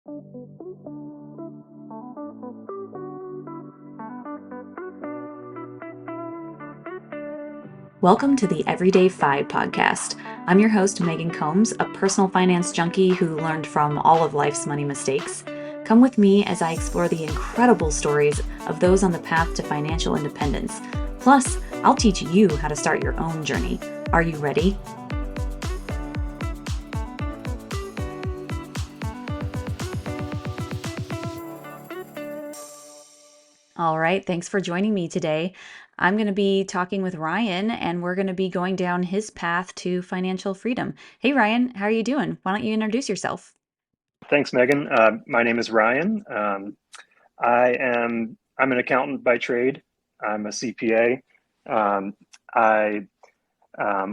Welcome to the Everyday Five podcast. I'm your host, Meghan Combs, a personal finance junkie who learned from all of life's money mistakes. Come with me as I explore the incredible stories of those on the path to financial independence. Plus, I'll teach you how to start your own journey. Are you ready? All right, thanks for joining me today. I'm going to be talking with Ryan, and we're going to be going down his path to financial freedom. Hey, Ryan, how are you doing? Why don't you introduce yourself? Thanks, Megan. My name is Ryan. I'm an accountant by trade. I'm a CPA. I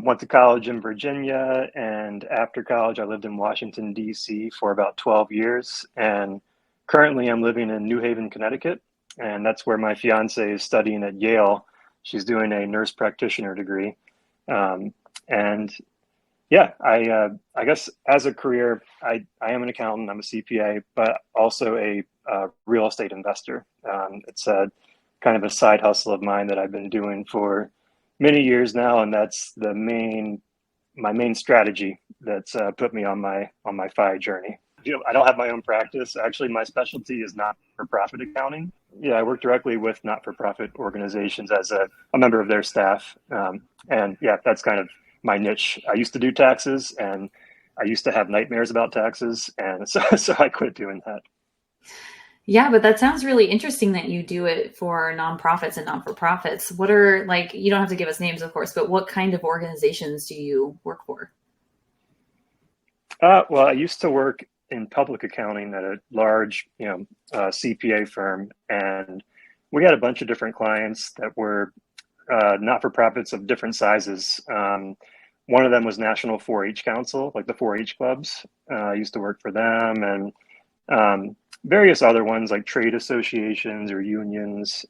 went to college in Virginia, and after college, I lived in Washington, D.C. for about 12 years. And currently, I'm living in New Haven, Connecticut, and that's where my fiance is studying at Yale. She's doing a nurse practitioner degree. And yeah, I guess as a career, I am an accountant. I'm a CPA, but also a real estate investor. It's a kind of a side hustle of mine that I've been doing for many years now, and that's my main strategy that's put me on my FI journey. I don't have my own practice. Actually, my specialty is not-for-profit accounting. Yeah, I work directly with not-for-profit organizations as a member of their staff, and yeah, that's kind of my niche. I used to do taxes, and I used to have nightmares about taxes, and so I quit doing that. Yeah, but that sounds really interesting that you do it for nonprofits and not-for-profits. What are, like, you don't have to give us names, of course, but what kind of organizations do you work for? Well, I used to work in public accounting at a large, CPA firm, and we had a bunch of different clients that were not-for-profits of different sizes. One of them was National 4-H Council, like the 4-H clubs. I used to work for them, and various other ones like trade associations or unions.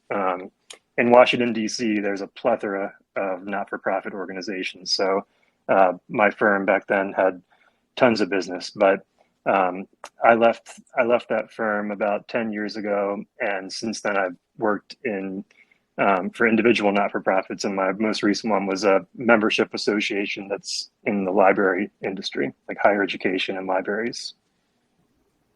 In Washington, D.C., there's a plethora of not-for-profit organizations. So my firm back then had tons of business, but I left that firm about 10 years ago, and since then I've worked in for individual not-for-profits, and my most recent one was a membership association that's in the library industry, like higher education and libraries.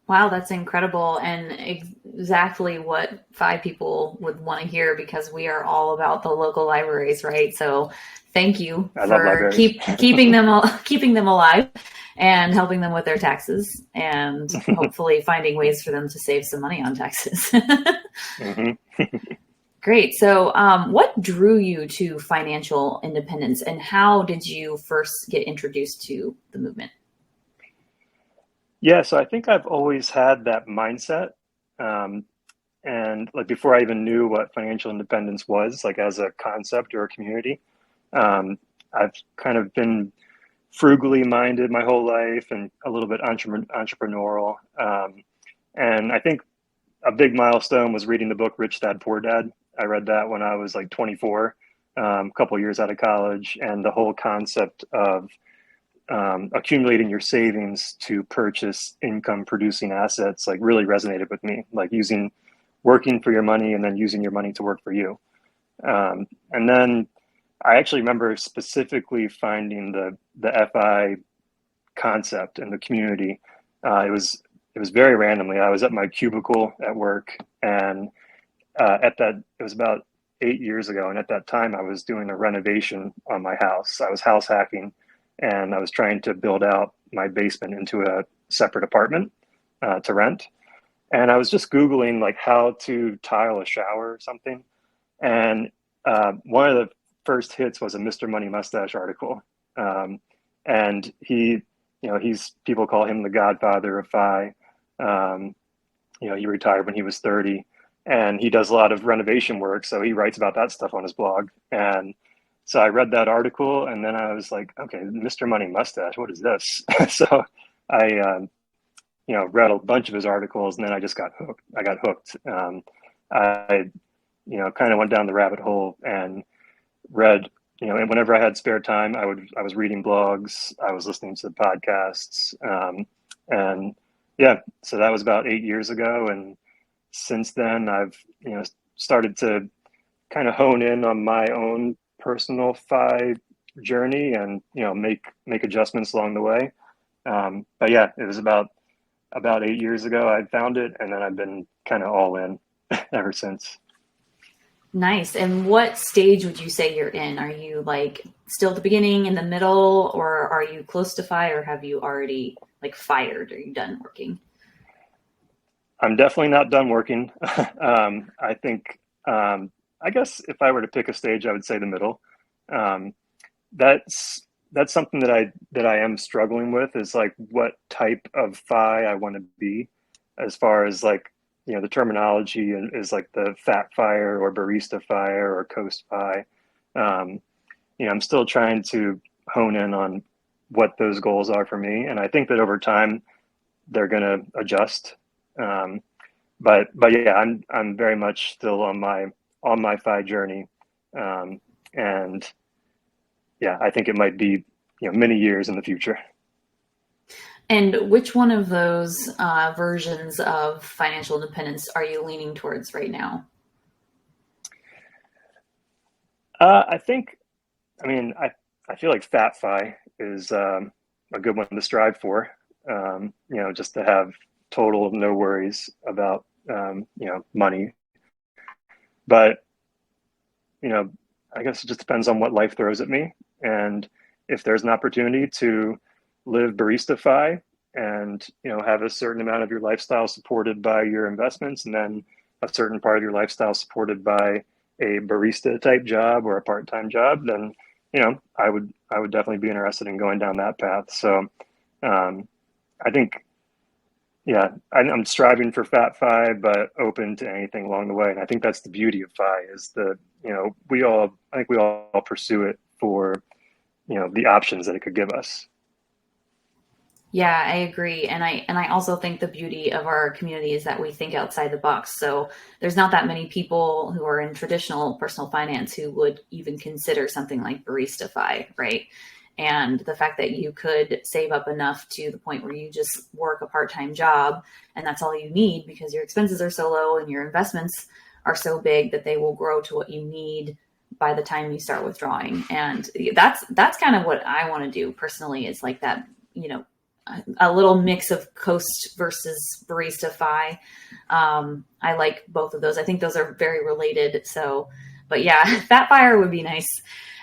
Wow, that's incredible, and exactly what five people would want to hear, because we are all about the local libraries, right? So thank you I love for libraries. keeping them alive and helping them with their taxes, and hopefully finding ways for them to save some money on taxes. hmm Great. So, what drew you to financial independence, and how did you first get introduced to the movement? Yeah, so I think I've always had that mindset. Um, and like before I even knew what financial independence was, like as a concept or a community, um, I've kind of been frugally minded my whole life and a little bit entrepreneurial. And I think a big milestone was reading the book Rich Dad Poor Dad. I read that when I was like 24, a couple years out of college, and the whole concept of accumulating your savings to purchase income producing assets like really resonated with me, like working for your money and then using your money to work for you. And then I actually remember specifically finding the FI concept in the community. It was very randomly. I was at my cubicle at work, and it was about 8 years ago, and at that time I was doing a renovation on my house. I was house hacking, and I was trying to build out my basement into a separate apartment to rent. And I was just Googling like how to tile a shower or something, and one of the first hits was a Mr. Money Mustache article, and he's people call him the Godfather of Fi. Um, he retired when he was 30, and he does a lot of renovation work, so he writes about that stuff on his blog. And so I read that article, and then I was like, okay, Mr. Money Mustache, what is this? So I, read a bunch of his articles, and then I just got hooked. I got hooked. I, kind of went down the rabbit hole and read, and whenever I had spare time, I was reading blogs, I was listening to podcasts, and Yeah, so that was about 8 years ago, and since then I've started to kind of hone in on my own personal journey, and make adjustments along the way. But yeah, it was about 8 years ago I found it, and then I've been kind of all in ever since. Nice. And what stage would you say you're in? Are you like still at the beginning, in the middle, or are you close to fire? Or have you already like fired? Are you done working? I'm definitely not done working. I think, I guess if I were to pick a stage, I would say the middle. Um, that's something that I am struggling with, is like what type of FI I want to be, as far as like the terminology is like the fat fire or barista fire or coast FI. Um, I'm still trying to hone in on what those goals are for me, and I think that over time they're going to adjust. Um, but yeah, I'm very much still on my FI journey, and yeah, I think it might be many years in the future. And which one of those versions of financial independence are you leaning towards right now? I think, I mean, I feel like fat FI is a good one to strive for. Just to have total no worries about money. But you know, I guess it just depends on what life throws at me, and if there's an opportunity to live barista-fi and have a certain amount of your lifestyle supported by your investments, and then a certain part of your lifestyle supported by a barista type job or a part-time job, then I would definitely be interested in going down that path. So um, I think, yeah, I'm striving for Fat Five, but open to anything along the way. And I think that's the beauty of Fi, is that I think we all pursue it for the options that it could give us. Yeah, I agree. And I also think the beauty of our community is that we think outside the box. So there's not that many people who are in traditional personal finance who would even consider something like Baristify, right? And the fact that you could save up enough to the point where you just work a part-time job and that's all you need because your expenses are so low and your investments are so big that they will grow to what you need by the time you start withdrawing. And that's kind of what I want to do personally, is like that, you know, a little mix of Coast versus Barista Fi. I like both of those. I think those are very related. So, but yeah, Fat Fire would be nice.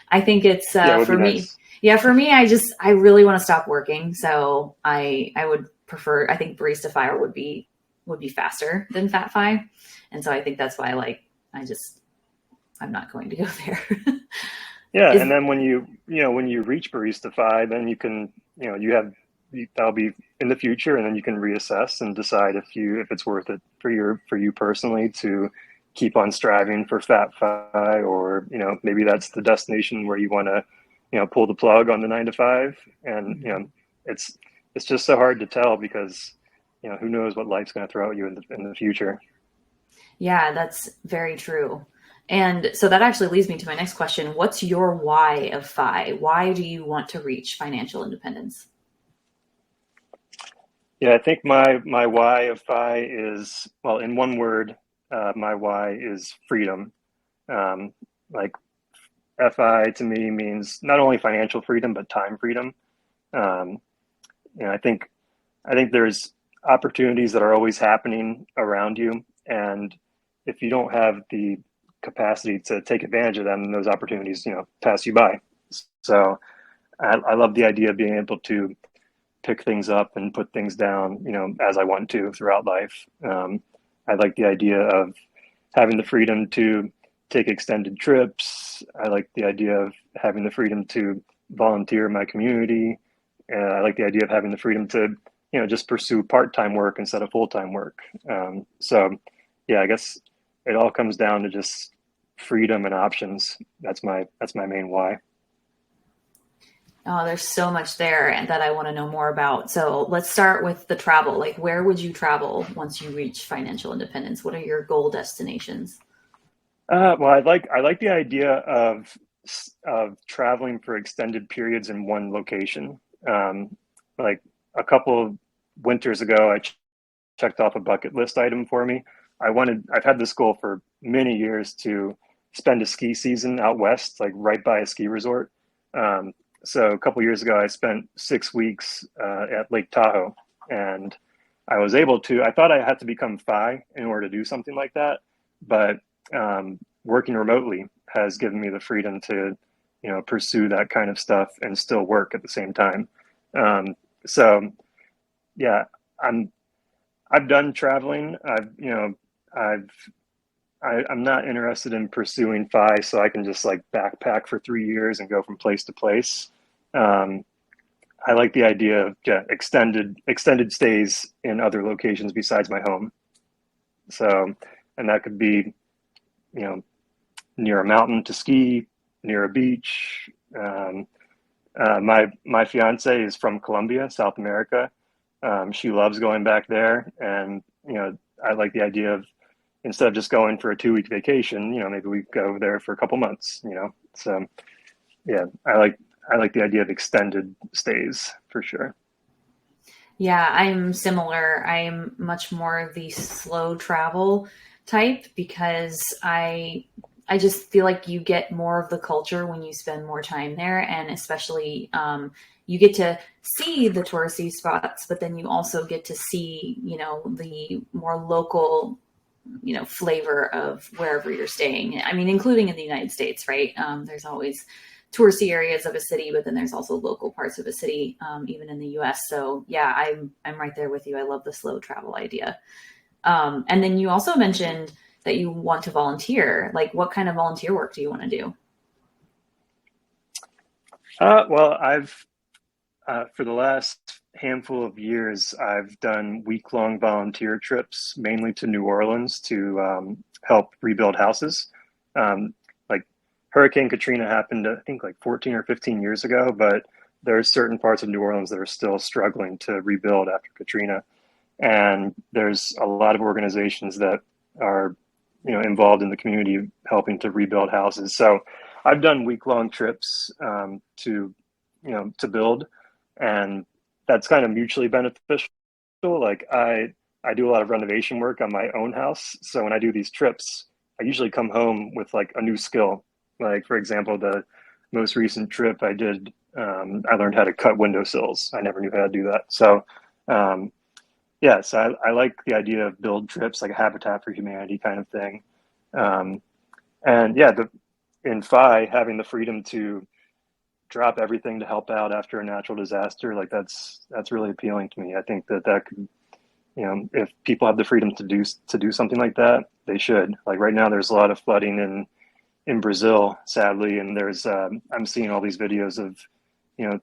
I think it's Yeah, it would be for me. nice. Yeah, for me, I really want to stop working. So I would prefer. I think Barista Fire would be faster than Fat Fi, and so I think that's why I just I'm not going to go there. Yeah, and Is then when you reach barista-fi, then you can that'll be in the future, and then you can reassess and decide if it's worth it for you personally to keep on striving for Fat Fi, or maybe that's the destination where you want to pull the plug on the 9 to 5. And it's just so hard to tell, because who knows what life's going to throw at you in the future. Yeah, that's very true. And so that actually leads me to my next question. What's your why of FI? Why do you want to reach financial independence? Yeah, I think my why of Fi is, well, in one word, my why is freedom. Like, FI to me means not only financial freedom but time freedom. Um, I think there's opportunities that are always happening around you, and if you don't have the capacity to take advantage of them, those opportunities pass you by. So I love the idea of being able to pick things up and put things down, as I want to throughout life. I like the idea of having the freedom to take extended trips. I like the idea of having the freedom to volunteer in my community. I like the idea of having the freedom to, just pursue part-time work instead of full-time work. So, yeah, I guess it all comes down to just freedom and options. That's my main why. Oh, there's so much there and that I want to know more about. So let's start with the travel. Like, where would you travel once you reach financial independence? What are your goal destinations? Well, I like the idea of traveling for extended periods in one location. Like, a couple of winters ago, I checked off a bucket list item for me. I've had this goal for many years to spend a ski season out west, like right by a ski resort. Um, so a couple years ago, I spent 6 weeks at Lake Tahoe, and I was able to. I thought I had to become FI in order to do something like that, but working remotely has given me the freedom to, pursue that kind of stuff and still work at the same time. Um, so yeah, I'm I've done traveling. I've I'm not interested in pursuing FI, so I can just like backpack for 3 years and go from place to place. Um, I like the idea of extended stays in other locations besides my home. So, and that could be, you know, near a mountain to ski, near a beach. My fiance is from Colombia, South America. She loves going back there, and I like the idea of, instead of just going for a 2 week vacation, maybe we go there for a couple months. So yeah, I like the idea of extended stays for sure. Yeah, I'm similar. I'm much more of the slow travel type because I just feel like you get more of the culture when you spend more time there, and especially you get to see the touristy spots, but then you also get to see, the more local, flavor of wherever you're staying. I mean, including in the United States, right? There's always touristy areas of a city, but then there's also local parts of a city, even in the U.S. So yeah, I'm right there with you. I love the slow travel idea. And then you also mentioned that you want to volunteer. Like, what kind of volunteer work do you want to do? Well, I've for the last handful of years, I've done week-long volunteer trips, mainly to New Orleans to help rebuild houses. Like Hurricane Katrina happened, I think, like 14 or 15 years ago, but there's certain parts of New Orleans that are still struggling to rebuild after Katrina. And there's a lot of organizations that are, involved in the community helping to rebuild houses. So I've done week-long trips to build, and that's kind of mutually beneficial. Like I do a lot of renovation work on my own house, so when I do these trips, I usually come home with like a new skill. Like for example, the most recent trip I did, I learned how to cut windowsills. I never knew how to do that. So um, yeah, so I like the idea of build trips, like a Habitat for Humanity kind of thing. Um, and yeah, in FI, having the freedom to drop everything to help out after a natural disaster, like that's really appealing to me. I think that could, if people have the freedom to do something like that, they should. Like right now, there's a lot of flooding in Brazil, sadly, and I'm seeing all these videos of, you know,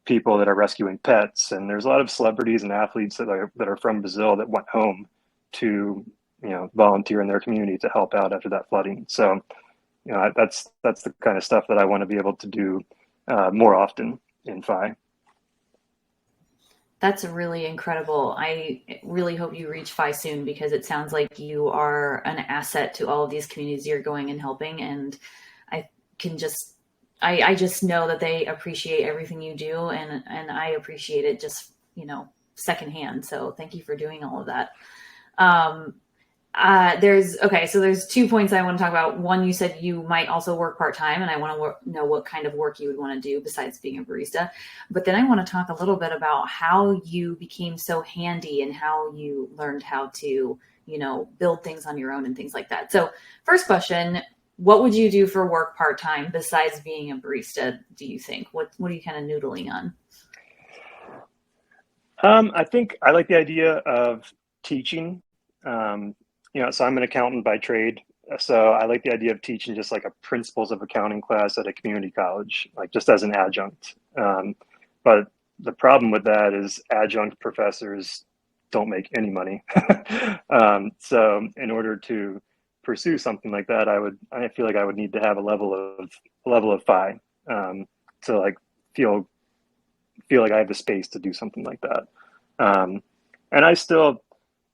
people that are rescuing pets, and there's a lot of celebrities and athletes that are from Brazil that went home to, volunteer in their community to help out after that flooding. So that's the kind of stuff that I want to be able to do more often in FI. That's really incredible. I really hope you reach FI soon because it sounds like you are an asset to all of these communities you're going and helping. And I can just, I just know that they appreciate everything you do, and I appreciate it just, secondhand. So thank you for doing all of that. Um, so there's 2 points I want to talk about. One, you said you might also work part time, and I want to know what kind of work you would want to do besides being a barista. But then I want to talk a little bit about how you became so handy and how you learned how to, build things on your own and things like that. So, first question: what would you do for work part time besides being a barista? Do you think? What are you kind of noodling on? I think I like the idea of teaching. Um, so I'm an accountant by trade. So I like the idea of teaching just like a principles of accounting class at a community college, like just as an adjunct. But the problem with that is adjunct professors don't make any money. So in order to pursue something like that, I feel like I would need to have a level of FI, to like feel feel like I have the space to do something like that. Um, and I still,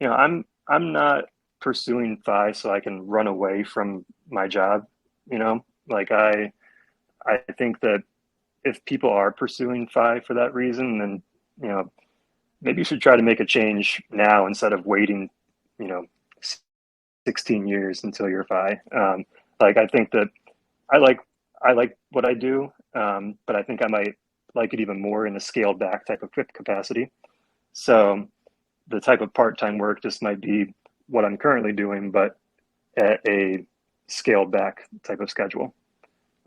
I'm not pursuing FI so I can run away from my job. Like I think that if people are pursuing FI for that reason, then you know maybe you should try to make a change now instead of waiting, you know, 16 years until you're FI. Like I think that I like I like what I do, but I think I might like it even more in a scaled back type of capacity. So the type of part-time work just might be what I'm currently doing, but at a scaled back type of schedule.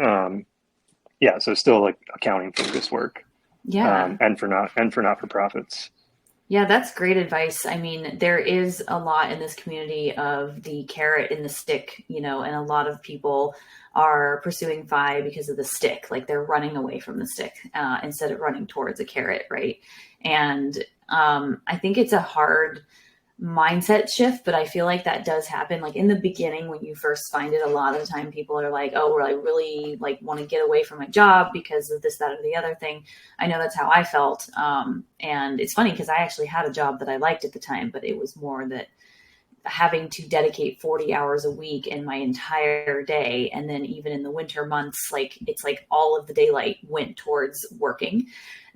Um, yeah, so still like accounting focused work, Yeah. and for not for profits. Yeah, that's great advice. I mean, there is a lot in this community of the carrot and the stick, and a lot of people are pursuing FI because of the stick. Like they're running away from the stick instead of running towards a carrot, right? And I think it's a hard mindset shift, but I feel like that does happen. Like in the beginning, when you first find it, a lot of the time people are like, "Oh, well, I really like want to get away from my job because of this, that, or the other thing." I know that's how I felt, and it's funny because I actually had a job that I liked at the time, but it was more that having to dedicate 40 hours a week in my entire day, and then even in the winter months, like it's like all of the daylight went towards working.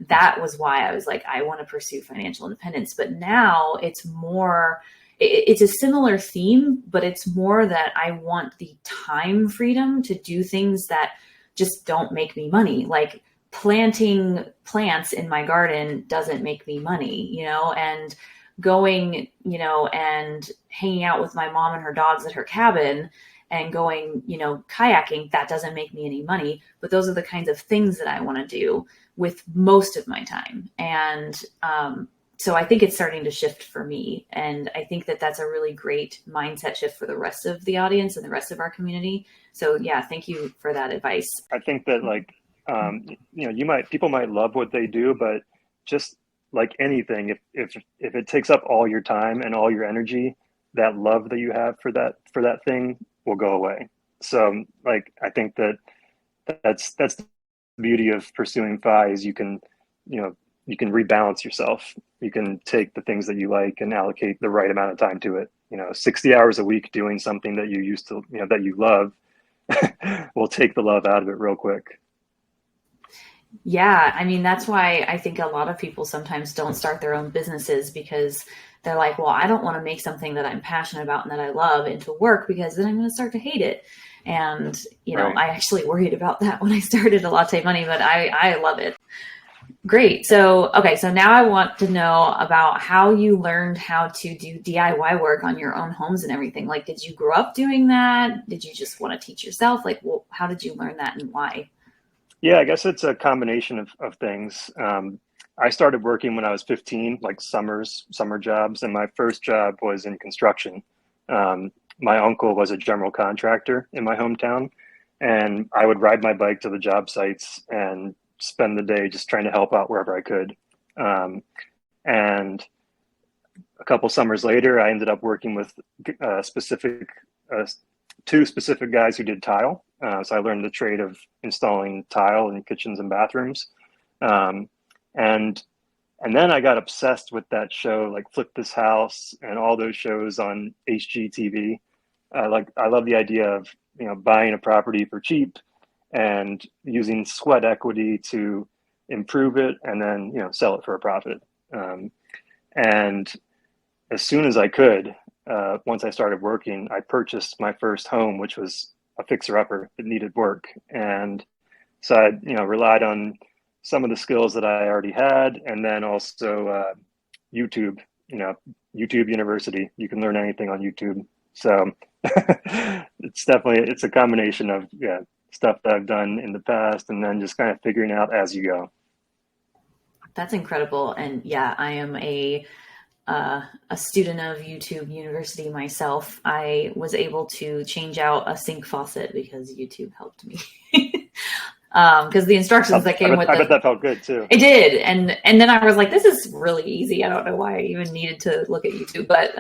That was why I was like, I want to pursue financial independence. But now it's more, it's a similar theme, but it's more that I want the time freedom to do things that just don't make me money. Like planting plants in my garden doesn't make me money, and going, and hanging out with my mom and her dogs at her cabin and going, kayaking, that doesn't make me any money. But those are the kinds of things that I want to do with most of my time. And so I think it's starting to shift for me. And I think that that's a really great mindset shift for the rest of the audience and the rest of our community. So yeah, thank you for that advice. I think that like people might love what they do, but just like anything, if it takes up all your time and all your energy, that love that you have for that thing will go away. So like I think that that's the beauty of pursuing FI is you know you can rebalance yourself. You can take the things that you like and allocate the right amount of time to it. 60 hours a week doing something that you used to, that you love will take the love out of it real quick. Yeah, I mean, that's why I think a lot of people sometimes don't start their own businesses because they're like, well, I don't want to make something that I'm passionate about and that I love into work because then I'm going to start to hate it. And, Right. I actually worried about that when I started a Latte Money, but I love it. Great. So, okay. So now I want to know about how you learned how to do DIY work on your own homes and everything. Like, did you grow up doing that? Did you just want to teach yourself? Like, well, how did you learn that and why? Yeah, I guess it's a combination of things. I started working when I was 15, like summer jobs, and my first job was in construction. My uncle was a general contractor in my hometown, and I would ride my bike to the job sites and spend the day just trying to help out wherever I could. And a couple summers later, I ended up working with specific uh, two specific guys who did tile. So I learned the trade of installing tile in kitchens and bathrooms. Um, and and then I got obsessed with that show, like Flip This House and all those shows on HGTV. I love the idea of buying a property for cheap and using sweat equity to improve it and then sell it for a profit. And as soon as I could, once I started working, I purchased my first home, which was a fixer-upper that needed work. And so I, relied on some of the skills that I already had, and then also YouTube. YouTube University. You can learn anything on YouTube. So it's a combination of stuff that I've done in the past, and then just kind of figuring out as you go. That's incredible. And yeah, I am a student of YouTube University myself. I was able to change out a sink faucet because YouTube helped me. Because the instructions that came with I bet the that felt good too. it did, and then I was like, this is really easy. I don't know why I even needed to look at YouTube, but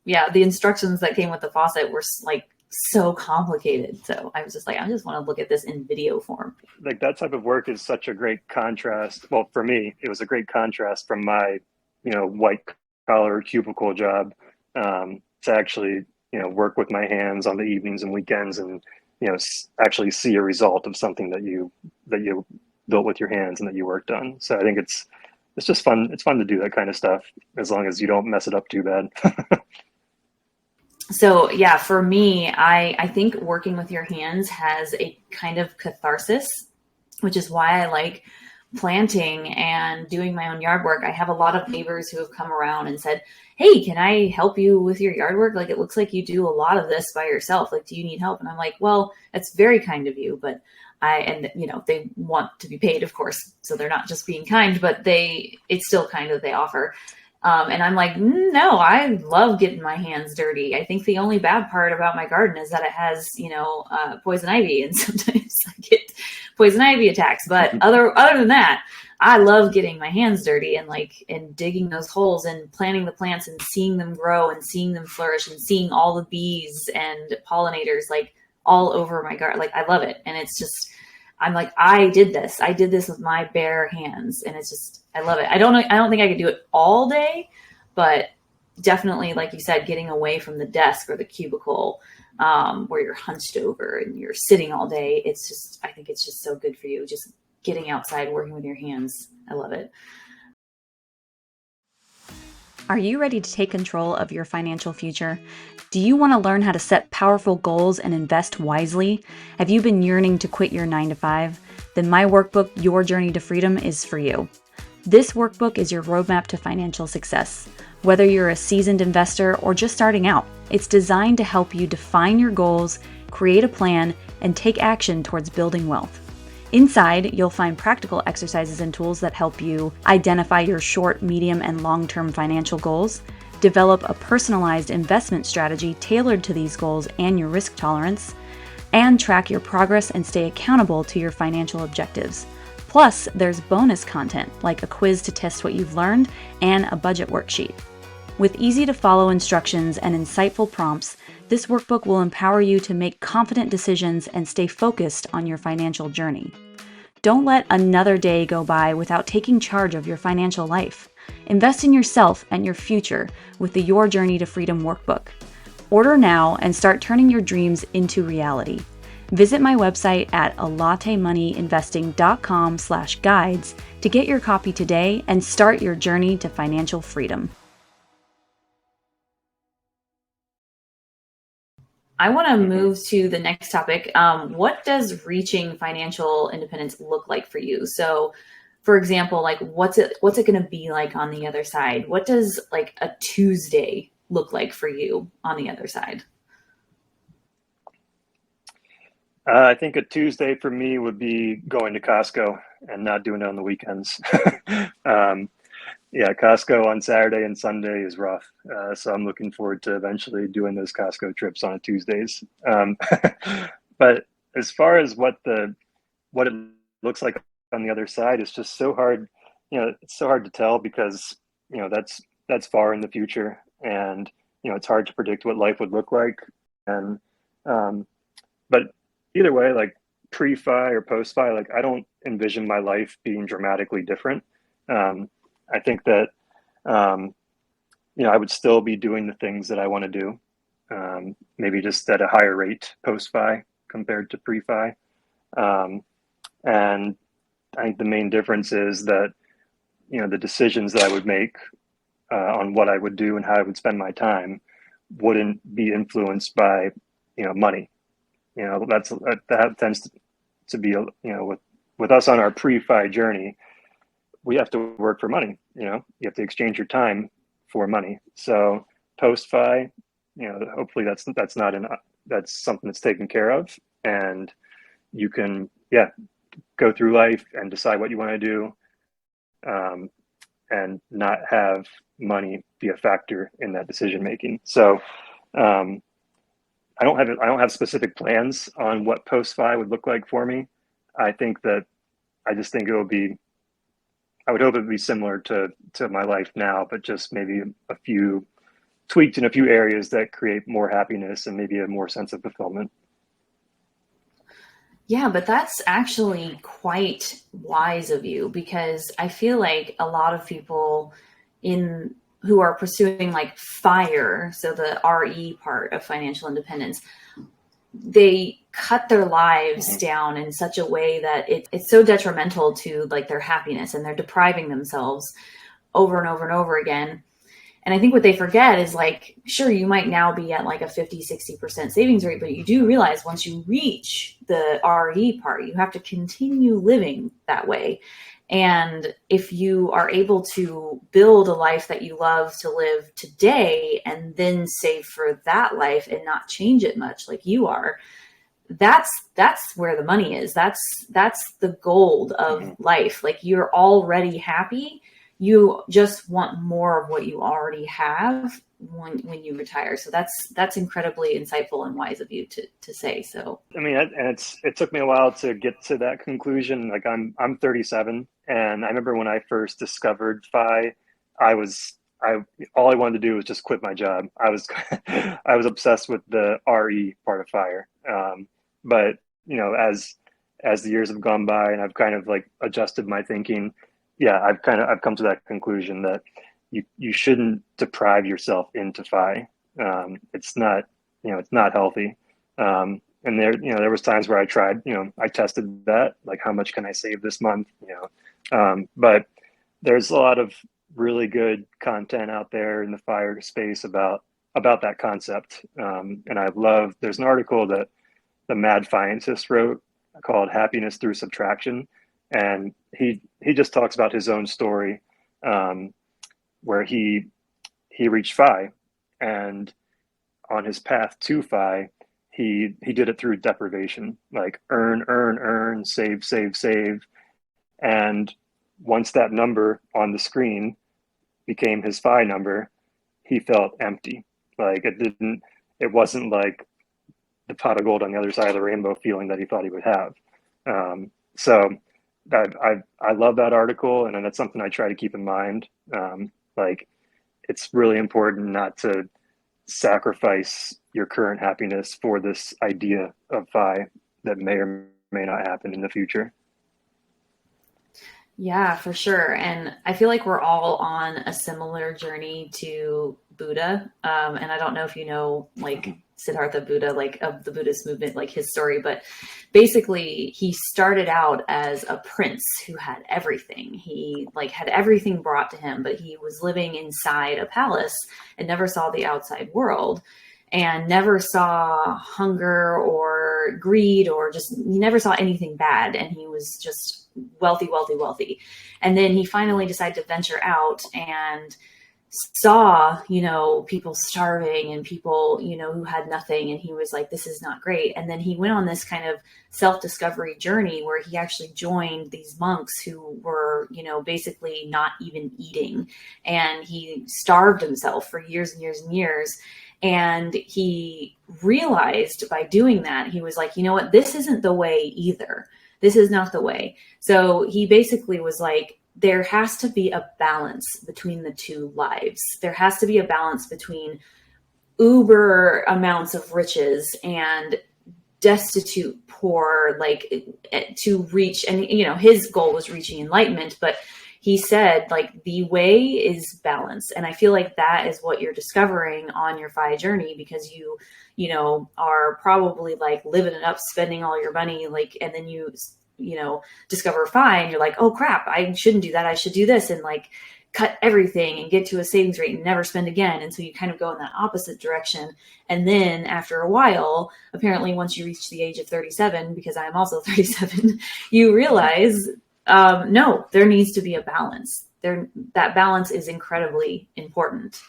yeah, the instructions that came with the faucet were like so complicated. So I was just like, I just want to look at this in video form. Like that type of work is such a great contrast. Well, for me, it was a great contrast from my, white collar cubicle job, to actually, work with my hands on the evenings and weekends and, actually see a result of something that you built with your hands and that you worked on. So I think it's just fun. It's fun to do that kind of stuff as long as you don't mess it up too bad. So yeah, for me, I think working with your hands has a kind of catharsis, which is why I like planting and doing my own yard work. I have a lot of neighbors who have come around and said, "Hey, can I help you with your yard work? Like, it looks like you do a lot of this by yourself. Like, do you need help?" And I'm like, "Well, that's very kind of you, but and they want to be paid, of course, so they're not just being kind, but it's still kind that they offer." And I'm like, no, I love getting my hands dirty. I think the only bad part about my garden is that it has, poison ivy, and sometimes I get poison ivy attacks. But other than that, I love getting my hands dirty and digging those holes and planting the plants and seeing them grow and seeing them flourish and seeing all the bees and pollinators like all over my garden. Like, I love it, and it's just, I'm like, I did this with my bare hands, and it's just, I love it. I don't know. I don't think I could do it all day, but definitely, like you said, getting away from the desk or the cubicle, where you're hunched over and you're sitting all day. I think it's just so good for you. Just getting outside, working with your hands. I love it. Are you ready to take control of your financial future? Do you want to learn how to set powerful goals and invest wisely? Have you been yearning to quit your 9-to-5? Then my workbook, Your Journey to Freedom, is for you. This workbook is your roadmap to financial success. Whether you're a seasoned investor or just starting out, it's designed to help you define your goals, create a plan, and take action towards building wealth. Inside, you'll find practical exercises and tools that help you identify your short, medium, and long-term financial goals, develop a personalized investment strategy tailored to these goals and your risk tolerance, and track your progress and stay accountable to your financial objectives. Plus, there's bonus content like a quiz to test what you've learned and a budget worksheet. With easy-to-follow instructions and insightful prompts, this workbook will empower you to make confident decisions and stay focused on your financial journey. Don't let another day go by without taking charge of your financial life. Invest in yourself and your future with the Your Journey to Freedom workbook. Order now and start turning your dreams into reality. Visit my website at alatemoneyinvesting.com/guides to get your copy today and start your journey to financial freedom. I want to move to the next topic. What does reaching financial independence look like for you? So, for example, like what's it going to be like on the other side? What does like a Tuesday look like for you on the other side? I think a Tuesday for me would be going to Costco and not doing it on the weekends. um, yeah, Costco on Saturday and Sunday is rough. So I'm looking forward to eventually doing those Costco trips on Tuesdays. But as far as what it looks like on the other side, it's just so hard. It's so hard to tell because that's far in the future, and it's hard to predict what life would look like. And but either way, like pre-fi or post-fi, like I don't envision my life being dramatically different. I think that I would still be doing the things that I want to do, maybe just at a higher rate post-fi compared to pre-fi. And I think the main difference is that the decisions that I would make on what I would do and how I would spend my time wouldn't be influenced by money. That tends to be with us on our pre-fi journey. We have to work for money. You have to exchange your time for money. So post-fi, hopefully that's something that's taken care of, and you can go through life and decide what you want to do, and not have money be a factor in that decision making. So I don't have specific plans on what post-fi would look like for me. I just think I would hope it would be similar to my life now, but just maybe a few tweaked in a few areas that create more happiness and maybe a more sense of fulfillment. Yeah, but that's actually quite wise of you, because I feel like a lot of people who are pursuing like FIRE, so the RE part of financial independence, they cut their lives down in such a way that it's so detrimental to like their happiness, and they're depriving themselves over and over and over again. And I think what they forget is like, sure, you might now be at like a 50-60% savings rate, but you do realize once you reach the RE part, you have to continue living that way. And if you are able to build a life that you love to live today and then save for that life and not change it much like you are, that's where the money is. That's the gold of life. Like, you're already happy. You just want more of what you already have when you retire. So that's incredibly insightful and wise of you to say. So I mean, and it took me a while to get to that conclusion. Like, I'm 37, and I remember when I first discovered FI, all I wanted to do was just quit my job. I was I was obsessed with the RE part of FIRE. But as the years have gone by and I've kind of like adjusted my thinking, yeah, I've come to that conclusion that you shouldn't deprive yourself into FI. It's not healthy. And there was times where I tried, I tested that, like, how much can I save this month? But there's a lot of really good content out there in the FIRE space about that concept. And there's an article that the mad scientist wrote called Happiness Through Subtraction. And he just talks about his own story, where he reached FI, and on his path to FI, he did it through deprivation, like earn, save. And once that number on the screen became his FI number, he felt empty. Like, it wasn't like the pot of gold on the other side of the rainbow feeling that he thought he would have. So I love that article, and that's something I try to keep in mind. Like, it's really important not to sacrifice your current happiness for this idea of FI that may or may not happen in the future. yeah, for sure. And I feel like we're all on a similar journey to Buddha. And I don't know if you know, like, Siddhartha Buddha, like, of the Buddhist movement, like his story, but basically he started out as a prince who had everything. He like had everything brought to him, but he was living inside a palace and never saw the outside world, and never saw hunger or greed, or just, he never saw anything bad. And he was just wealthy. And then he finally decided to venture out and saw, people starving and people, who had nothing. And he was like, this is not great. And then he went on this kind of self-discovery journey where he actually joined these monks who were, basically not even eating. And he starved himself for years and years and years. And he realized by doing that, he was like, you know what, this isn't the way either. This is not the way. So he basically was like, there has to be a balance between the two lives. There has to be a balance between uber amounts of riches and destitute, poor, like, to reach. And, his goal was reaching enlightenment, but he said, like, the way is balance. And I feel like that is what you're discovering on your FI journey, because you are probably like living it up, spending all your money, like, and then you discover FI and you're like, oh crap, I shouldn't do that. I should do this, and like cut everything and get to a savings rate and never spend again. And so you kind of go in that opposite direction. And then after a while, apparently once you reach the age of 37, because I am also 37, you realize, no, there needs to be a balance there. That balance is incredibly important.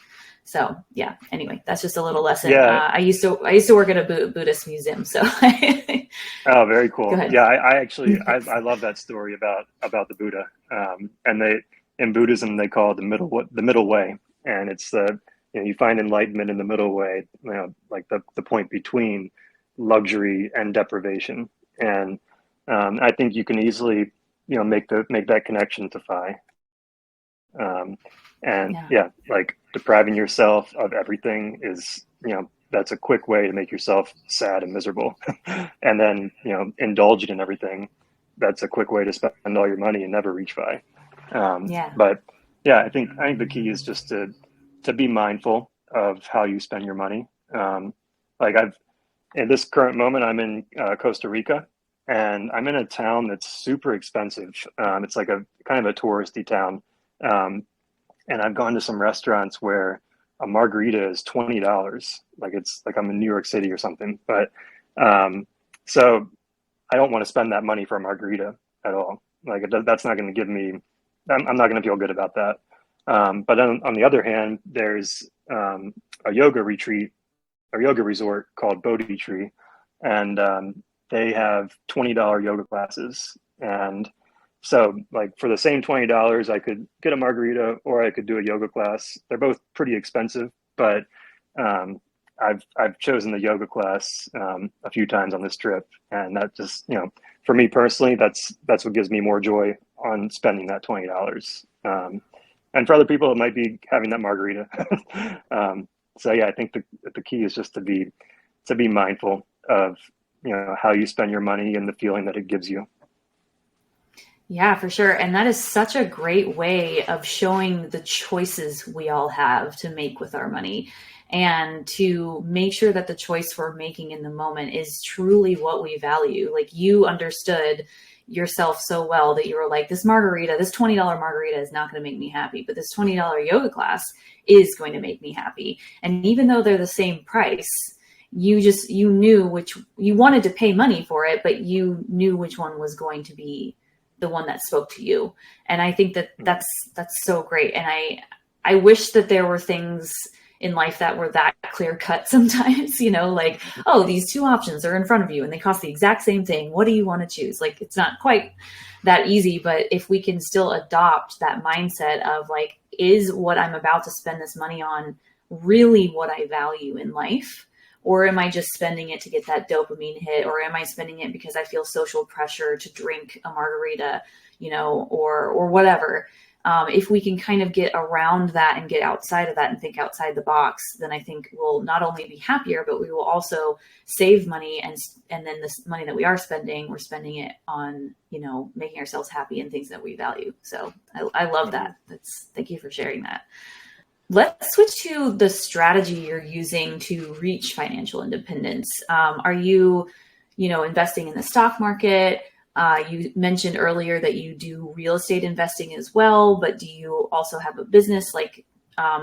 So yeah, anyway, that's just a little lesson. Yeah. I used to work at a Buddhist museum. So Oh, very cool. Go ahead. Yeah, I actually I love that story about the Buddha. And in Buddhism they call it the middle way, and it's you find enlightenment in the middle way, like the point between luxury and deprivation. And I think you can easily make that connection to FI. And yeah, like depriving yourself of everything is, that's a quick way to make yourself sad and miserable. And then, indulging in everything, that's a quick way to spend all your money and never reach FI. But yeah, I think the key is just to be mindful of how you spend your money. Like at this current moment, I'm in Costa Rica, and I'm in a town that's super expensive. It's like a kind of a touristy town, um, and I've gone to some restaurants where a margarita is $20. Like it's like I'm in New York City or something. But um, so I don't want to spend that money for a margarita at all. Like that's not going to give me. I'm not going to feel good about that. But on the other hand, there's a yoga retreat or yoga resort called Bodhi Tree, and they have $20 yoga classes. And so, like for the same $20, I could get a margarita or I could do a yoga class. They're both pretty expensive, but um, I've chosen the yoga class a few times on this trip, and that just for me personally, that's what gives me more joy on spending that $20. And for other people, it might be having that margarita. So yeah, I think the key is just to be mindful of how you spend your money and the feeling that it gives you. Yeah, for sure. And that is such a great way of showing the choices we all have to make with our money and to make sure that the choice we're making in the moment is truly what we value. Like you understood yourself so well that you were like, this margarita, this $20 margarita is not going to make me happy, but this $20 yoga class is going to make me happy. And even though they're the same price, you knew which you wanted to pay money for it, but you knew which one was going to be the one that spoke to you. And I think that that's so great. And I wish that there were things in life that were that clear cut sometimes, like, oh, these two options are in front of you and they cost the exact same thing. What do you want to choose? Like, it's not quite that easy, but if we can still adopt that mindset of like, is what I'm about to spend this money on really what I value in life? Or am I just spending it to get that dopamine hit? Or am I spending it because I feel social pressure to drink a margarita, or whatever? If we can kind of get around that and get outside of that and think outside the box, then I think we'll not only be happier, but we will also save money. And then this money that we are spending, we're spending it on, making ourselves happy and things that we value. So I love that. Thank you for sharing that. Let's switch to the strategy you're using to reach financial independence. Are you, investing in the stock market? You mentioned earlier that you do real estate investing as well, but do you also have a business? Like,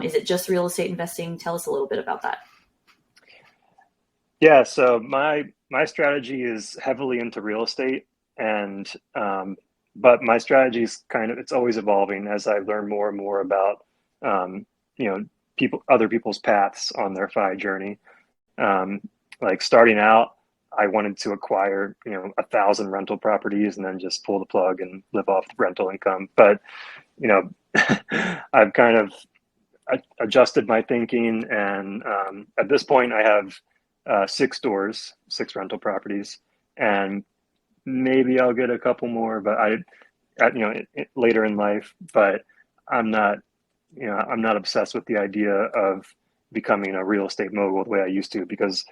is it just real estate investing? Tell us a little bit about that. Yeah, so my strategy is heavily into real estate, and but my strategy is it's always evolving as I learn more and more about um, other people's paths on their FI journey. Like starting out, I wanted to acquire 1,000 rental properties and then just pull the plug and live off the rental income. But I've kind of adjusted my thinking, and at this point, I have 6 rental properties, and maybe I'll get a couple more, but later in life. But I'm not, I'm not obsessed with the idea of becoming a real estate mogul the way I used to, because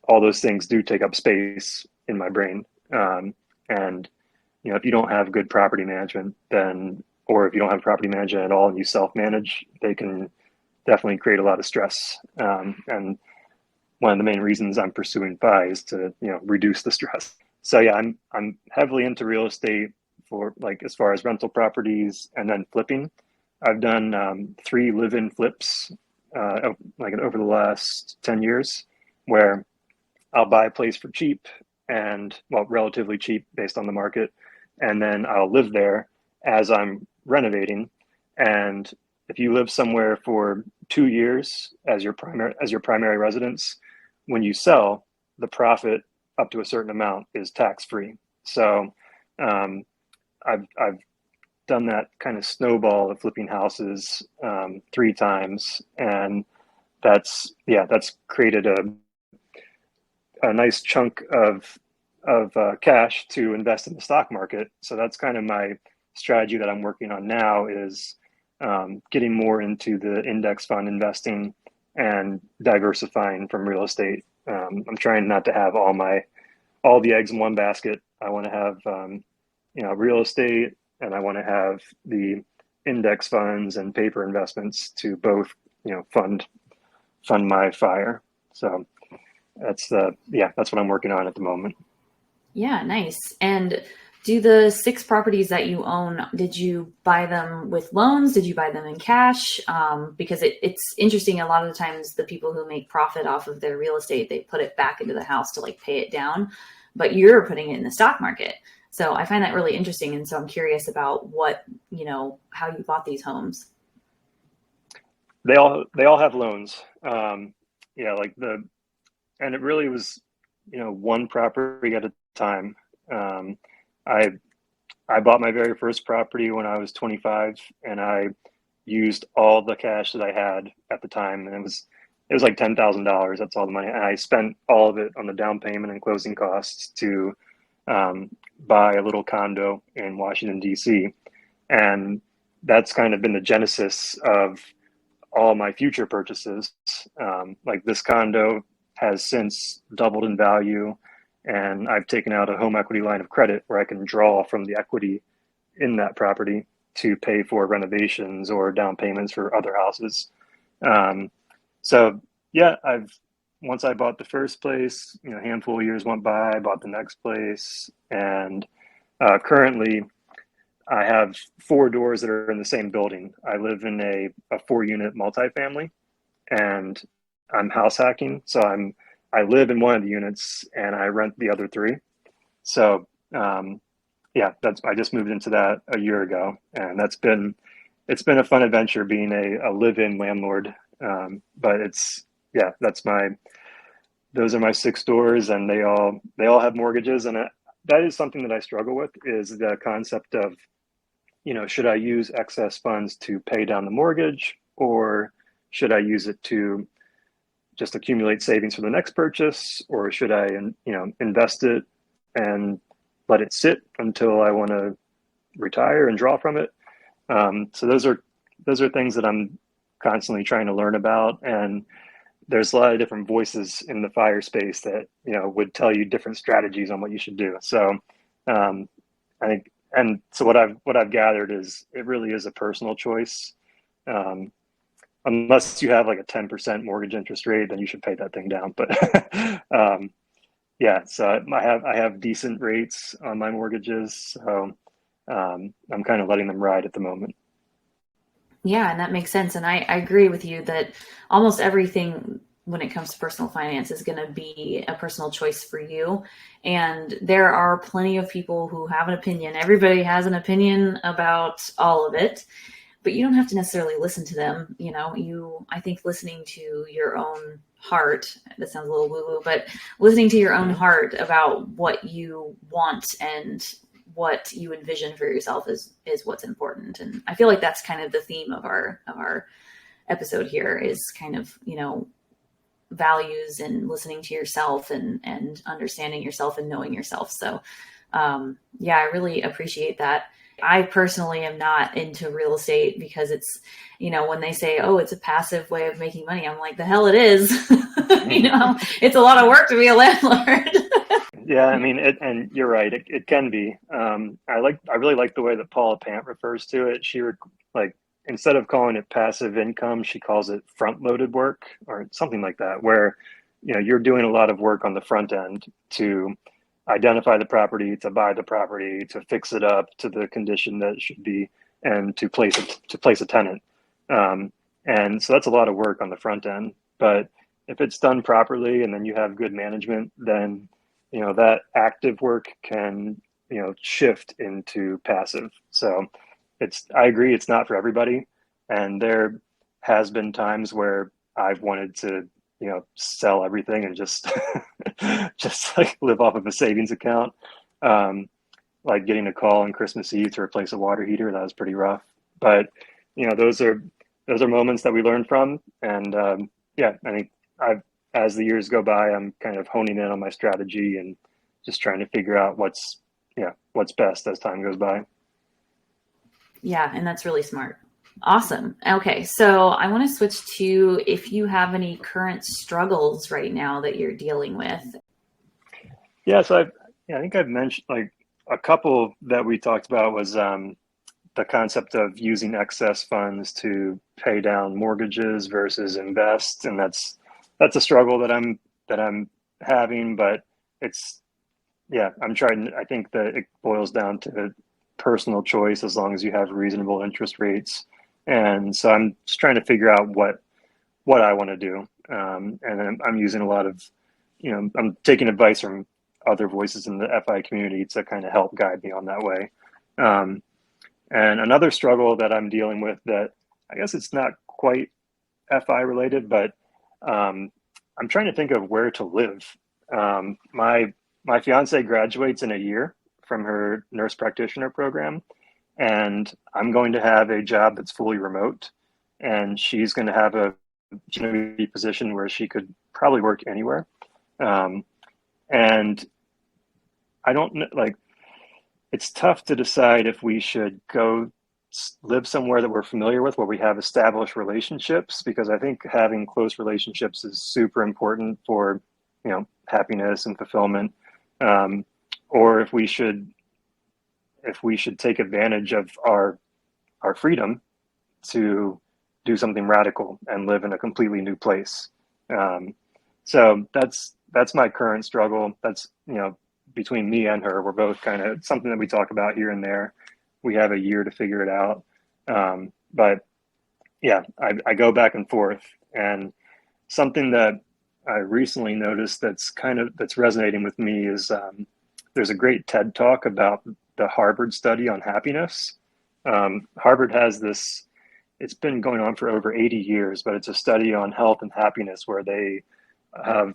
all those things do take up space in my brain. And if you don't have good property management, or if you don't have property management at all and you self-manage, they can definitely create a lot of stress. And one of the main reasons I'm pursuing FI is to reduce the stress. So yeah, I'm heavily into real estate for like as far as rental properties, and then flipping. I've done 3 live-in flips over the last 10 years, where I'll buy a place for cheap, and relatively cheap based on the market, and then I'll live there as I'm renovating. And if you live somewhere for 2 years as your primary residence, when you sell, the profit up to a certain amount is tax free. So I've done that kind of snowball of flipping houses 3 times, and that's created a nice chunk of cash to invest in the stock market. So that's kind of my strategy that I'm working on now, is getting more into the index fund investing and diversifying from real estate. I'm trying not to have all the eggs in one basket. I want to have real estate, and I want to have the index funds and paper investments to both fund my fire. So that's what I'm working on at the moment. Yeah, nice. And do the 6 properties that you own, did you buy them with loans? Did you buy them in cash? Because it's interesting. A lot of the times, the people who make profit off of their real estate, they put it back into the house to like pay it down, but you're putting it in the stock market. So I find that really interesting. And so I'm curious about how you bought these homes. They all have loans. Yeah, and it really was, one property at a time. Um, I I bought my very first property when I was 25, and I used all the cash that I had at the time, and it was like $10,000. That's all the money, and I spent all of it on the down payment and closing costs to um, buy a little condo in Washington D.C. And that's kind of been the genesis of all my future purchases. Like this condo has since doubled in value, and I've taken out a home equity line of credit where I can draw from the equity in that property to pay for renovations or down payments for other houses. Um, so yeah, I've once I bought the first place, a handful of years went by, I bought the next place, and currently I have 4 doors that are in the same building. I live in a 4 unit multifamily, and I'm house hacking. So I live in one of the units and I rent the other 3. So yeah, I just moved into that a year ago, and it's been a fun adventure being a live-in landlord. But those are my 6 doors, and they all have mortgages, and that is something that I struggle with, is the concept of, should I use excess funds to pay down the mortgage, or should I use it to just accumulate savings for the next purchase, or should I, invest it and let it sit until I want to retire and draw from it? So those are things that I'm constantly trying to learn about, and there's a lot of different voices in the fire space that would tell you different strategies on what you should do. So I think, and so what I've gathered is it really is a personal choice. Um, Unless you have like a 10% mortgage interest rate, then you should pay that thing down. But yeah, so I have decent rates on my mortgages, so I'm kind of letting them ride at the moment. Yeah, and that makes sense. And I agree with you that almost everything when it comes to personal finance is going to be a personal choice for you. And there are plenty of people who have an opinion. Everybody has an opinion about all of it, but you don't have to necessarily listen to them. I think listening to your own heart, that sounds a little woo woo, but listening to your own heart about what you want and what you envision for yourself is what's important. And I feel like that's kind of the theme of our episode here, is kind of, values and listening to yourself and understanding yourself and knowing yourself. So yeah, I really appreciate that. I personally am not into real estate because it's, when they say, oh, it's a passive way of making money, I'm like, the hell it is. It's a lot of work to be a landlord. Yeah, I mean, and you're right. It can be. I really like the way that Paula Pant refers to it. Like, instead of calling it passive income, she calls it front-loaded work or something like that, where you're doing a lot of work on the front end to identify the property, to buy the property, to fix it up to the condition that it should be, and to place a tenant. And so that's a lot of work on the front end. But if it's done properly and then you have good management, then that active work can shift into passive. So I agree, it's not for everybody, and there has been times where I've wanted to sell everything and just just like live off of a savings account. Like getting a call on Christmas Eve to replace a water heater, that was pretty rough. But those are moments that we learn from, and yeah, I think as the years go by, I'm kind of honing in on my strategy and just trying to figure out what's best as time goes by. Yeah, and that's really smart. Awesome. Okay, so I want to switch to if you have any current struggles right now that you're dealing with. Yeah, so I think I've mentioned, like, a couple that we talked about was the concept of using excess funds to pay down mortgages versus invest, and that's a struggle that I'm having, but it's, yeah, I'm trying. I think that it boils down to personal choice as long as you have reasonable interest rates. And so I'm just trying to figure out what I want to do. And I'm using a lot of, I'm taking advice from other voices in the FI community to kind of help guide me on that way. Um, and another struggle that I'm dealing with that I guess it's not quite FI related, but I'm trying to think of where to live. My fiance graduates in a year from her nurse practitioner program, and I'm going to have a job that's fully remote, and she's going to have a position where she could probably work anywhere. Um, and I don't know, like, it's tough to decide if we should go live somewhere that we're familiar with, where we have established relationships, because I think having close relationships is super important for, happiness and fulfillment. Um, or if we should take advantage of our freedom to do something radical and live in a completely new place. So that's my current struggle. That's, between me and her. We're both kind of something that we talk about here and there. We have a year to figure it out. But yeah, I go back and forth. And something that I recently noticed that's resonating with me is there's a great TED talk about the Harvard study on happiness. Harvard has this, it's been going on for over 80 years, but it's a study on health and happiness where they have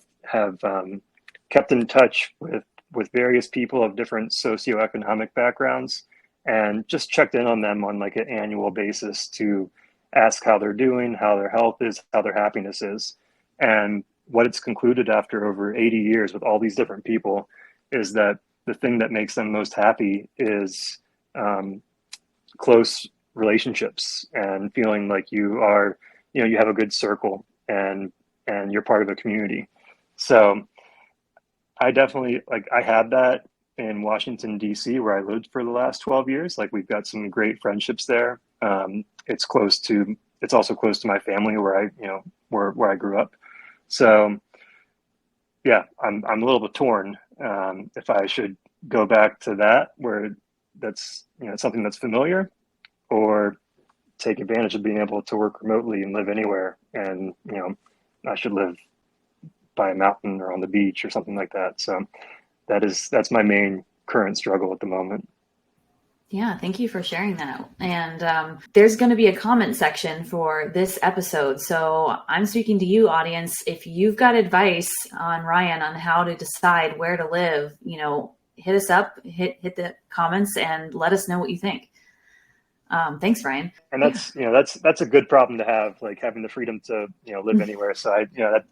kept in touch with various people of different socioeconomic backgrounds and just checked in on them on like an annual basis to ask how they're doing, how their health is, how their happiness is. And what it's concluded after over 80 years with all these different people is that the thing that makes them most happy is close relationships and feeling like you are, you have a good circle and you're part of a community. So I definitely, I had that in Washington, D.C., where I lived for the last 12 years. Like, we've got some great friendships there. It's also close to my family where I grew up. So yeah, I'm a little bit torn if I should go back to that, where that's, something that's familiar, or take advantage of being able to work remotely and live anywhere. And, I should live by a mountain or on the beach or something like that. So that's my main current struggle at the moment. Yeah, thank you for sharing that. And there's going to be a comment section for this episode. So I'm speaking to you, audience. If you've got advice on Ryan on how to decide where to live, hit us up, hit the comments, and let us know what you think. Thanks, Ryan. And that's a good problem to have, like having the freedom to live anywhere. So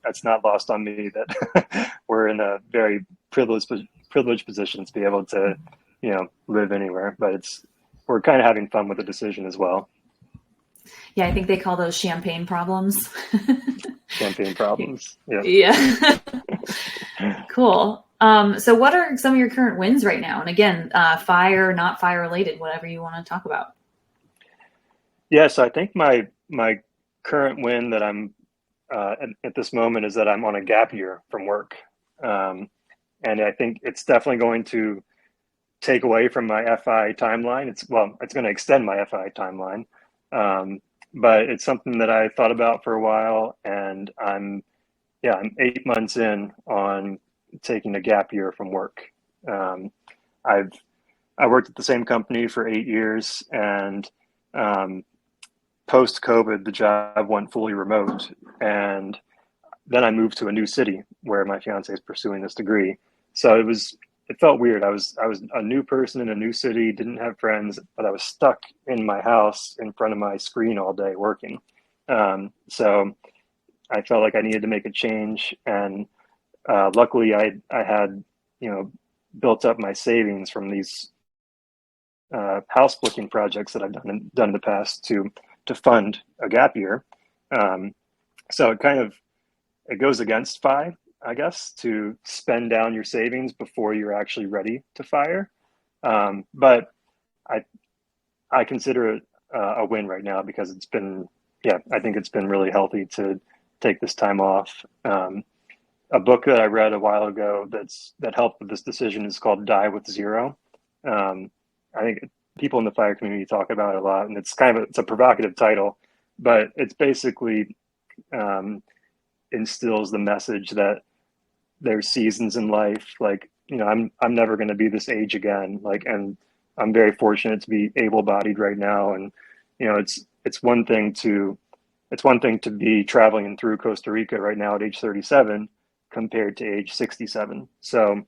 that's not lost on me that we're in a very privileged position to be able to live anywhere. But we're kind of having fun with the decision as well. Yeah, I think they call those champagne problems. Champagne problems. Yeah. Yeah. Cool. So what are some of your current wins right now? And again, fire, not fire related, whatever you want to talk about. Yeah, so I think my current win that I'm at this moment is that I'm on a gap year from work, and I think it's definitely going to take away from my FI timeline. It's going to extend my FI timeline, but it's something that I thought about for a while, and I'm 8 months in on taking a gap year from work. I worked at the same company for 8 years, and post-COVID, the job went fully remote, and then I moved to a new city where my fiance is pursuing this degree. So it felt weird. I was a new person in a new city, didn't have friends, but I was stuck in my house in front of my screen all day working. So I felt like I needed to make a change, and luckily I had built up my savings from these house flipping projects that I've done in the past to fund a gap year. So it goes against FI, I guess, to spend down your savings before you're actually ready to fire. But I consider it a win right now, because I think it's been really healthy to take this time off. a book that I read a while ago that helped with this decision is called Die with Zero. I think people in the fire community talk about it a lot, and it's a provocative title, but it's basically um, instills the message that there's seasons in life. Like, I'm never going to be this age again. Like, and I'm very fortunate to be able-bodied right now. And, it's one thing to be traveling through Costa Rica right now at age 37 compared to age 67. So,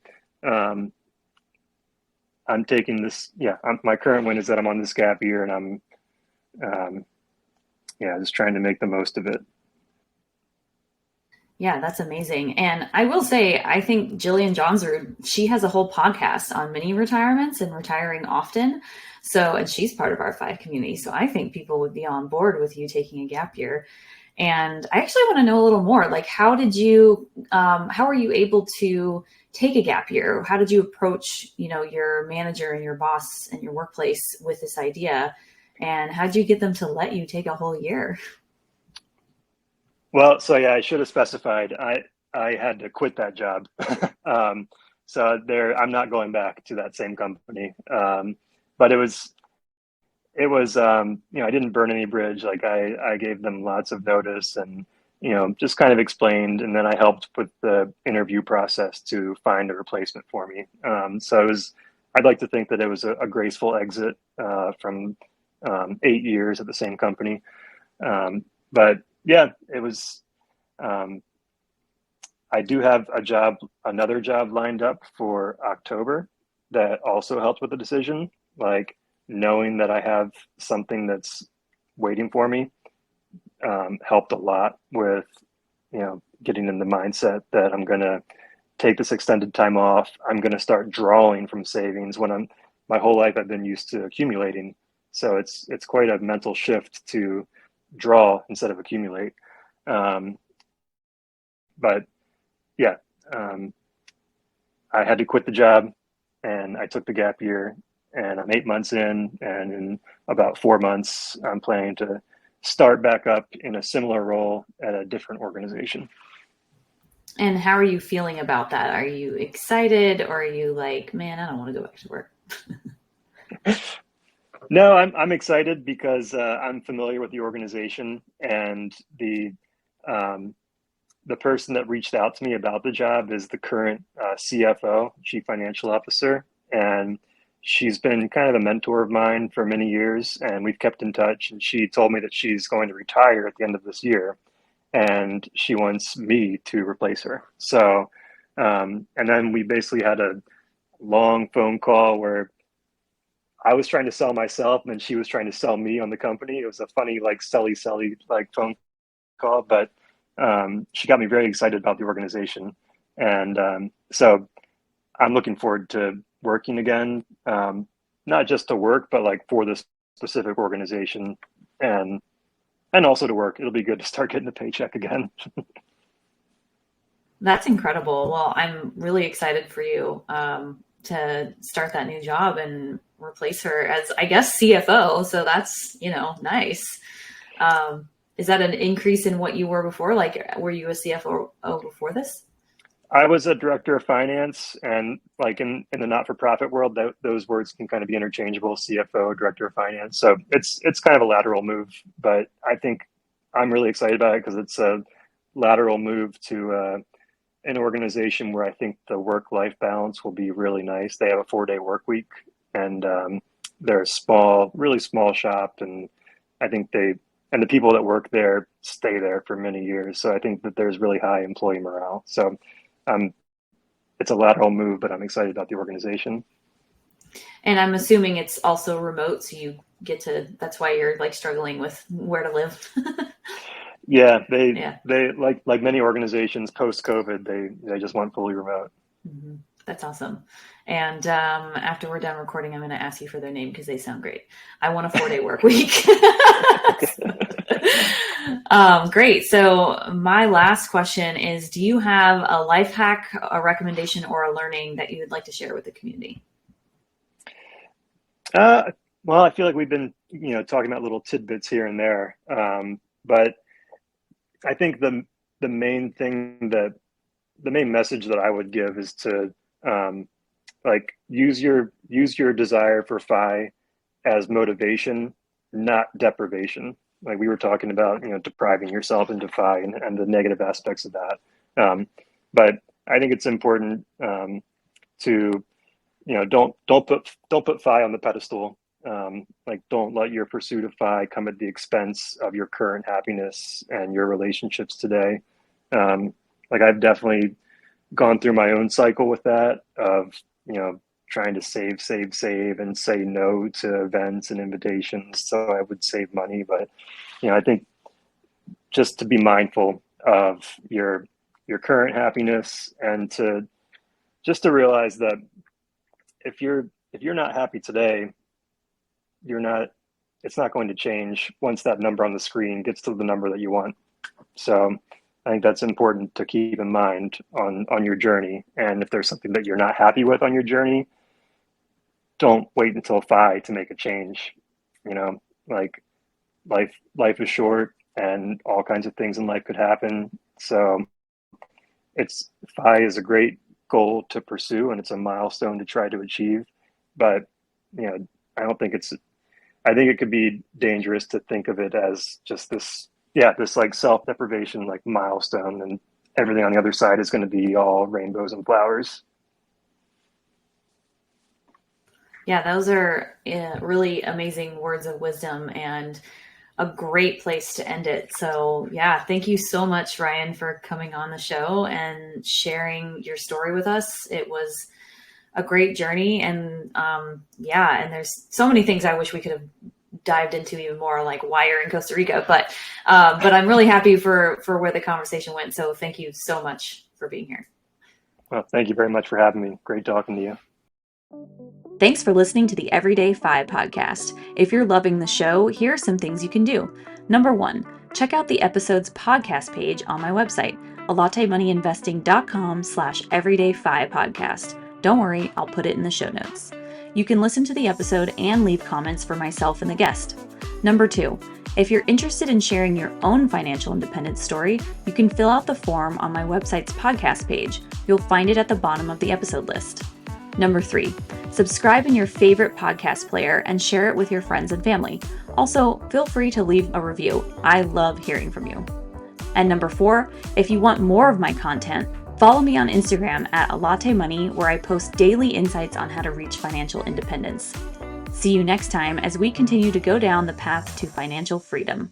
I'm taking this. Yeah, my current win is that I'm on this gap year, and I'm just trying to make the most of it. Yeah, that's amazing. And I will say, I think Jillian Johnsrud, she has a whole podcast on mini retirements and retiring often. So, and she's part of our five community. So I think people would be on board with you taking a gap year. And I actually want to know a little more, like, how were you able to take a gap year? How did you approach, your manager and your boss and your workplace with this idea? And how did you get them to let you take a whole year? Well, so yeah, I should have specified. I had to quit that job. So I'm not going back to that same company. But I didn't burn any bridge. Like, I gave them lots of notice, and, just kind of explained, and then I helped with the interview process to find a replacement for me. So I'd like to think that it was a graceful exit from 8 years at the same company. But yeah, it was. I do have another job lined up for October that also helped with the decision. Like, knowing that I have something that's waiting for me helped a lot with, getting in the mindset that I'm going to take this extended time off. I'm going to start drawing from savings when my whole life I've been used to accumulating. So it's quite a mental shift to draw instead of accumulate. But yeah, I had to quit the job, and I took the gap year, and I'm 8 months in, and in about 4 months, I'm planning to start back up in a similar role at a different organization. And how are you feeling about that? Are you excited, or are you like, man, I don't want to go back to work? No, I'm excited because I'm familiar with the organization, and the person that reached out to me about the job is the current CFO, Chief Financial Officer, and she's been kind of a mentor of mine for many years, and we've kept in touch. And she told me that she's going to retire at the end of this year, and she wants me to replace her. So, and then we basically had a long phone call where I was trying to sell myself, and then she was trying to sell me on the company. It was a funny, like, selly like phone call, but she got me very excited about the organization. And so I'm looking forward to working again, not just to work, but like for this specific organization, and also to work. It'll be good to start getting a paycheck again. That's incredible. Well, I'm really excited for you to start that new job and replace her as, I guess, CFO. So that's, nice. Is that an increase in what you were before? Like, were you a CFO before this? I was a director of finance, and like in the not-for-profit world, those words can kind of be interchangeable: CFO, director of finance. So it's kind of a lateral move, but I think I'm really excited about it because it's a lateral move to an organization where I think the work-life balance will be really nice. They have a 4-day work week, and they're a really small shop, and I think the people that work there stay there for many years. So I think that there's really high employee morale. So it's a lateral move, but I'm excited about the organization. And I'm assuming it's also remote, so you get to. That's why you're like struggling with where to live. Yeah, they like many organizations post COVID, they just went fully remote. Mm-hmm. That's awesome. And after we're done recording, I'm going to ask you for their name because they sound great. I want a 4-day work week. Great. So my last question is, do you have a life hack, a recommendation, or a learning that you would like to share with the community? Well, I feel like we've been, talking about little tidbits here and there. But I think the main thing that the main message that I would give is to like use your desire for FI as motivation, not deprivation. Like we were talking about, depriving yourself into FI and the negative aspects of that. But I think it's important to don't put FI on the pedestal. Like don't let your pursuit of FI come at the expense of your current happiness and your relationships today. Like I've definitely gone through my own cycle with that of trying to save and say no to events and invitations so I would save money. But I think just to be mindful of your current happiness and to realize that if you're not happy today, it's not going to change once that number on the screen gets to the number that you want. So I think that's important to keep in mind on your journey. And if there's something that you're not happy with on your journey, don't wait until FI to make a change. Like life is short and all kinds of things in life could happen. So FI is a great goal to pursue and it's a milestone to try to achieve. But, I think it could be dangerous to think of it as just this like self-deprivation, like milestone, and everything on the other side is going to be all rainbows and flowers. Yeah, those are really amazing words of wisdom and a great place to end it. So yeah, thank you so much, Ryan, for coming on the show and sharing your story with us. It was a great journey. And and there's so many things I wish we could have dived into even more, like why you're in Costa Rica, but I'm really happy for where the conversation went. So thank you so much for being here. Well, thank you very much for having me. Great talking to you. Thanks for listening to the Everyday 5 podcast. If you're loving the show, here are some things you can do. Number 1, check out the episode's podcast page on my website, alatemoneyinvesting.com/everyday5podcast. Don't worry, I'll put it in the show notes. You can listen to the episode and leave comments for myself and the guest. Number 2, if you're interested in sharing your own financial independence story, you can fill out the form on my website's podcast page. You'll find it at the bottom of the episode list. Number 3, subscribe in your favorite podcast player and share it with your friends and family. Also, feel free to leave a review. I love hearing from you. And number 4, if you want more of my content, follow me on Instagram at alatemoney, where I post daily insights on how to reach financial independence. See you next time as we continue to go down the path to financial freedom.